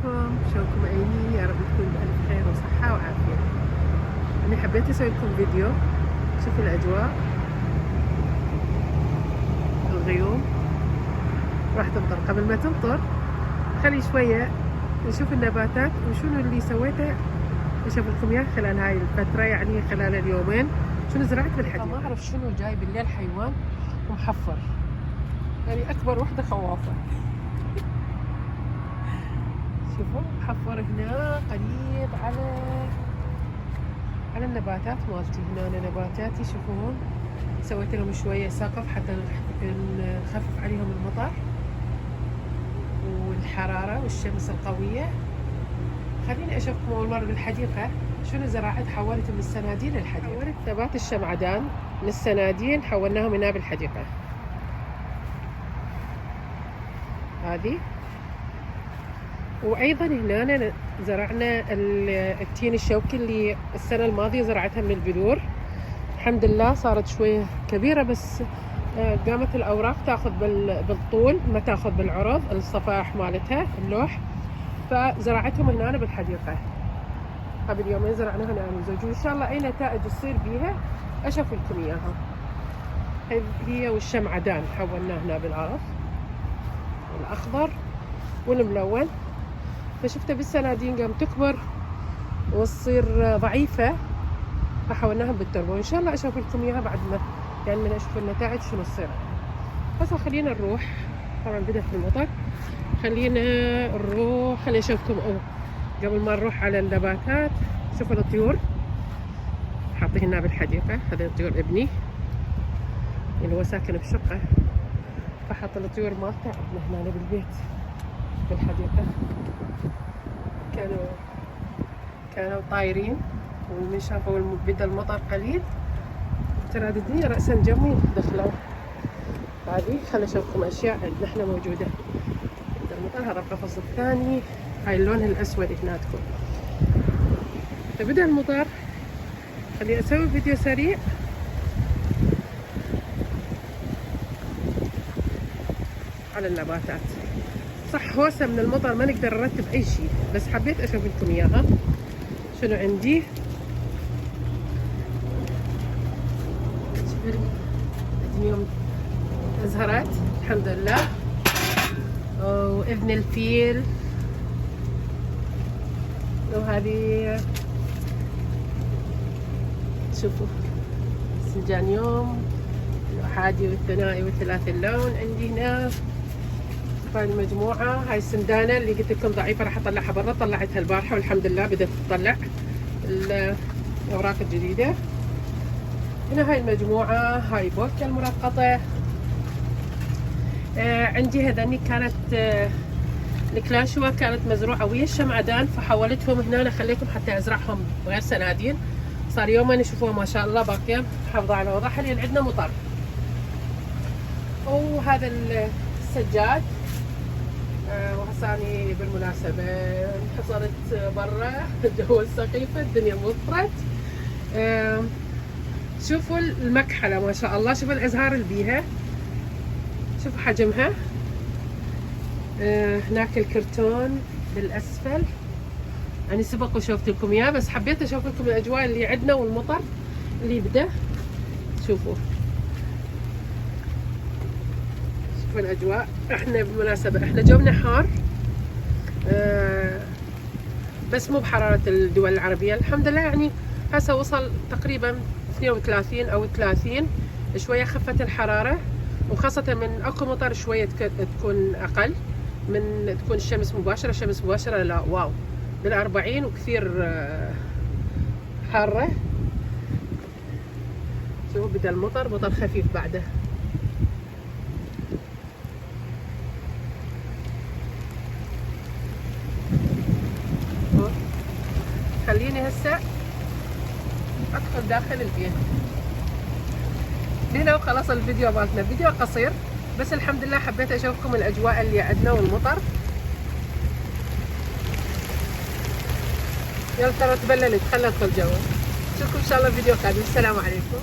عليكم، شلونكم عيني؟ يا رب تكون بألف خير وصحة وعافية. أنا حبيت أسوي لكم فيديو. شوفوا الأجواء، الغيوم راح تمطر. قبل ما تمطر خلي شوية نشوف النباتات وشنو اللي سويته. أشوف لكم إياه خلال هاي الفترة، يعني خلال اليومين شنو زرعت بالحديقة. ما أعرف شنو جاي بالليل، حيوان ومحفر، يعني أكبر وحدة خوافة. شوفوا محفر هنا قريب على النباتات مالتي. هنا نباتاتي شوفوهم، سويت لهم شوية سقف حتى نخفف عليهم المطر والحرارة والشمس القوية. خليني أشوفكم أول مرة بالحديقة شنو زراعت. حولت من السنادين للحديقة، حولت نبات الشمعدان من السنادين حولناهم هنا بالحديقة. هذه، وأيضا هنا زرعنا التين الشوكي اللي السنة الماضية زرعتها من البذور. الحمد لله صارت شوية كبيرة، بس قامت الأوراق تاخذ بالطول ما تاخذ بالعرض، الصفائح مالتها اللوح، فزرعتهم هنا بالحديقة. قبل يومين زرعناها أنا وزوجي، وإن شاء الله أي نتائج تصير بيها أشوف لكم إياها. هي والشمعدان حولناه هنا بالعرض، الأخضر والملون، فشفتها بالسنادين قام تكبر وتصير ضعيفة، فحولناها بالتربة. وإن شاء الله أشوف لكم إياها بعد ما يعني من أشوف النتائج شنو تصير. هسه خلينا نروح، طبعا بدأت المطر، خلينا نروح. خليني أشوفكم قبل ما نروح على النباتات. شوفوا الطيور حاطين هنا بالحديقة. هذا طيور ابني اللي هو ساكن بشقة، فحط الطيور مالته عندنا هنا بالبيت بالحديقة. كانوا طايرين، ومن شافوا بدأ المطر قليل تراددين رأسا جمي دخلوا. هذه خليني أشوفكم أشياء عندنا احنا موجودة. بدأ المطر. هذا القفص الثاني، هاي اللون الأسود هناكم. فبدأ المطر. خليني أسوي فيديو سريع على النباتات. صح هوسة من المطر ما نقدر نرتب أي شيء، بس حبيت أشوف لكم إياها شنو عندي. اليوم أزهرت الحمد لله، وإذن الفيل، وهذه شوفوا سنجانيوم الأحادي والثنائي والثلاث اللون عندي هنا. هاي المجموعة، هاي السندانة اللي قلت لكم ضعيفة راح أطلعها برا، طلعتها البارحة والحمد لله بدأت تطلع الأوراق الجديدة. هنا هاي المجموعة، هاي بوكة المرقطة. عندي هذني كانت الكلاشوا كانت مزروعة ويا الشمعدان، فحولتهم هنا خليتهم حتى أزرعهم بغير سنادين. صار يومين يشوفوها ما شاء الله باقية محافظة على وضعها. حاليا عندنا مطر. وهذا السجاد، وهساني بالمناسبة انحصرت برا جوا السقيفة، الدنيا مطرت. شوفوا المكحلة ما شاء الله، شوفوا الأزهار اللي بيها، شوفوا حجمها. هناك الكرتون بالأسفل، يعني سبق وشوفت لكم إياه، بس حبيت أشوف لكم الأجواء اللي عندنا والمطر اللي بدأ. شوفوا الأجواء. احنا بالمناسبة احنا جونا حار، بس مو بحرارة الدول العربية الحمد لله. يعني هسه وصل تقريبا 32 أو 30، شوية خفت الحرارة، وخاصة من اكو مطر شوية تكون أقل من تكون الشمس مباشرة. الشمس مباشرة لا واو بال40 وكثير حارة. شوفوا بدأ المطر، مطر خفيف بعده. خليني هسه ادخل داخل البيت. هنا وخلاص الفيديو مالتنا، فيديو قصير بس الحمد لله حبيت اشوفكم الاجواء اللي عندنا والمطر. يلا ترى تبللت، خلنا ندخل جوا. اشوفكم ان شاء الله فيديو قادم. السلام عليكم.